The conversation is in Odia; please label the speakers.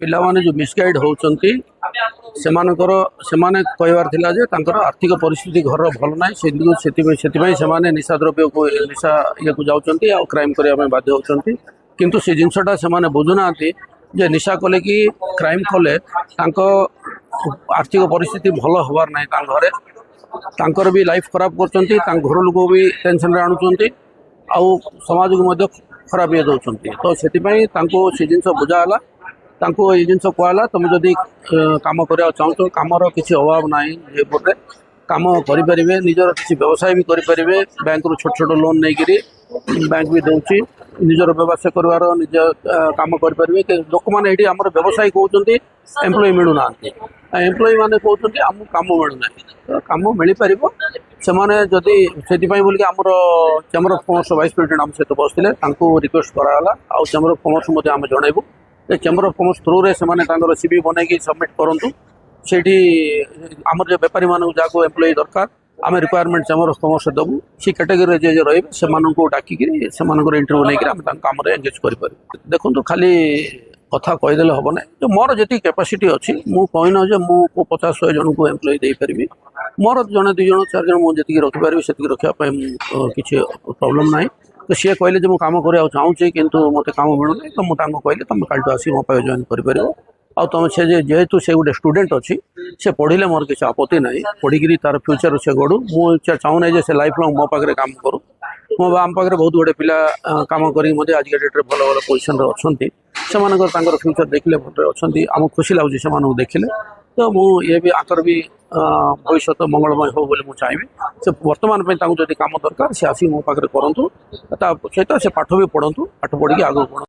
Speaker 1: ପିଲାମାନେ ଯେଉଁ ମିସଗାଇଡ୍ ହେଉଛନ୍ତି ସେମାନେ କହିବାର ଥିଲା ଯେ ତାଙ୍କର ଆର୍ଥିକ ପରିସ୍ଥିତି ଘରର ଭଲ ନାହିଁ, ସେଥିପାଇଁ ସେମାନେ ନିଶା ଦ୍ରବ୍ୟକୁ ନିଶା ଇଏକୁ ଯାଉଛନ୍ତି ଆଉ କ୍ରାଇମ୍ କରିବା ପାଇଁ ବାଧ୍ୟ ହେଉଛନ୍ତି। କିନ୍ତୁ ସେ ଜିନିଷଟା ସେମାନେ ବୁଝୁନାହାନ୍ତି ଯେ ନିଶା କଲେ କି କ୍ରାଇମ୍ କଲେ ତାଙ୍କ ଆର୍ଥିକ ପରିସ୍ଥିତି ଭଲ ହେବାର ନାହିଁ। ତାଙ୍କ ଘରେ ତାଙ୍କର ବି ଲାଇଫ୍ ଖରାପ କରୁଛନ୍ତି, ତାଙ୍କ ଘର ଲୋକ ବି ଟେନସନ୍ରେ ଆଣୁଛନ୍ତି ଆଉ ସମାଜକୁ ମଧ୍ୟ ଖରାପ ଇଏ ଦେଉଛନ୍ତି। ତ ସେଥିପାଇଁ ତାଙ୍କୁ ସେ ଜିନିଷ ବୁଝା ହେଲା, ତାଙ୍କୁ ଏଇ ଜିନିଷ କୁହାହେଲା ତୁମେ ଯଦି କାମ କରିବାକୁ ଚାହୁଁଛ କାମର କିଛି ଅଭାବ ନାହିଁ, ଏପଟେ କାମ କରିପାରିବେ, ନିଜର କିଛି ବ୍ୟବସାୟ ବି କରିପାରିବେ। ବ୍ୟାଙ୍କରୁ ଛୋଟ ଛୋଟ ଲୋନ୍ ନେଇକିରି ବ୍ୟାଙ୍କ ବି ଦେଉଛି, ନିଜର ବ୍ୟବସାୟ କରିବାର ନିଜ କାମ କରିପାରିବେ। ଲୋକମାନେ ଏଇଠି ଆମର ବ୍ୟବସାୟୀ କହୁଛନ୍ତି ଏମ୍ପ୍ଲୟି ମିଳୁନାହାନ୍ତି, ଏମ୍ପ୍ଲୟି ମାନେ କହୁଛନ୍ତି ଆମକୁ କାମ ମିଳୁନାହିଁ। ତ କାମ ମିଳିପାରିବ ସେମାନେ ଯଦି ସେଥିପାଇଁ ବୋଲିକି ଆମର chamber of commerce vice president ଆମ ସହିତ ବସିଥିଲେ, ତାଙ୍କୁ ରିକ୍ୱେଷ୍ଟ କରାଗଲା ଆଉ ଚେମ୍ବର ଅଫ୍ କମର୍ସ ମଧ୍ୟ ଆମେ ଜଣାଇବୁ ଯେ ଚେମ୍ବର ଅଫ୍ କମର୍ସ ଥ୍ରୁରେ ସେମାନେ ତାଙ୍କର ସିଭି ବନେଇକି ସବମିଟ୍ କରନ୍ତୁ। ସେଇଠି ଆମର ଯେ ବେପାରୀମାନଙ୍କୁ ଯାହାକୁ ଏମ୍ପ୍ଲୟି ଦରକାର ଆମେ ରିକ୍ୱାରମେଣ୍ଟ ଚେମ୍ବର ଅଫ୍ କମର୍ସ ଦେବୁ। ସେ କ୍ୟାଟେଗୋରୀରେ ଯିଏ ରହିବେ ସେମାନଙ୍କୁ ଡାକିକିରି ସେମାନଙ୍କର ଇଣ୍ଟରଭ୍ୟୁ ନେଇକିରି ଆମେ ତାଙ୍କ କାମରେ ଏଙ୍ଗେଜ୍ କରିପାରିବୁ। ଦେଖନ୍ତୁ ଖାଲି କଥା କହିଦେଲେ ହେବ ନାହିଁ, ଯେ ମୋର ଯେତିକି କ୍ୟାପାସିଟି ଅଛି ମୁଁ କହିନ ଯେ ମୁଁ 50-100 ଜଣଙ୍କୁ ଏମ୍ପ୍ଲୟି ଦେଇପାରିବି। ମୋର ଜଣେ 2 ଜଣ 4 ଜଣ ମୁଁ ଯେତିକି ରଖିପାରିବି ସେତିକି ରଖିବା ପାଇଁ କିଛି ପ୍ରୋବ୍ଲେମ୍ ନାହିଁ। ତ ସିଏ କହିଲେ ଯେ ମୁଁ କାମ କରିବାକୁ ଚାହୁଁଛି କିନ୍ତୁ ମୋତେ କାମ ମିଳୁନି, ତ ମୁଁ ତାଙ୍କୁ କହିଲି ତୁମେ କାଲିଠୁ ଆସିକି ମୋ ପାଖରେ ଜଏନ୍ କରିପାରିବ। ଆଉ ତୁମେ ସେ ଯେହେତୁ ସେ ଗୋଟେ ଷ୍ଟୁଡେଣ୍ଟ ଅଛି ସେ ପଢ଼ିଲେ ମୋର କିଛି ଆପତ୍ତି ନାହିଁ, ପଢ଼ିକିରି ତାର ଫ୍ୟୁଚର ସେ ଗଢ଼ୁ। ମୁଁ ଚାହୁଁନାହିଁ ଯେ ସେ ଲାଇଫ୍ ଲଙ୍ଗ୍ ମୋ ପାଖରେ କାମ କରୁ। ମୋ ଆମ ପାଖରେ ବହୁତ ଗୁଡ଼ିଏ ପିଲା କାମ କରିକି ମଧ୍ୟ ଆଜିକା ଡେଟ୍ରେ ଭଲ ଭଲ ପୋଜିସନ୍ରେ ଅଛନ୍ତି। ସେମାନଙ୍କର ତାଙ୍କର ଫ୍ୟୁଚର ଦେଖିଲେ ଭଲରେ ଅଛନ୍ତି, ଆମକୁ ଖୁସି ଲାଗୁଛି ସେମାନଙ୍କୁ ଦେଖିଲେ। ତ ମୁଁ ଇଏ ବି ଆଙ୍କର ବି ଭବିଷ୍ୟତ ମଙ୍ଗଳମୟ ହେଉ ବୋଲି ମୁଁ ଚାହିଁବି। ସେ ବର୍ତ୍ତମାନ ପାଇଁ ତାଙ୍କୁ ଯଦି କାମ ଦରକାର ସେ ଆସିକି ମୋ ପାଖରେ କରନ୍ତୁ, ତା ସହିତ ସେ ପାଠ ବି ପଢ଼ନ୍ତୁ, ପାଠ ପଢ଼ିକି ଆଗକୁ ପଢ଼ନ୍ତୁ।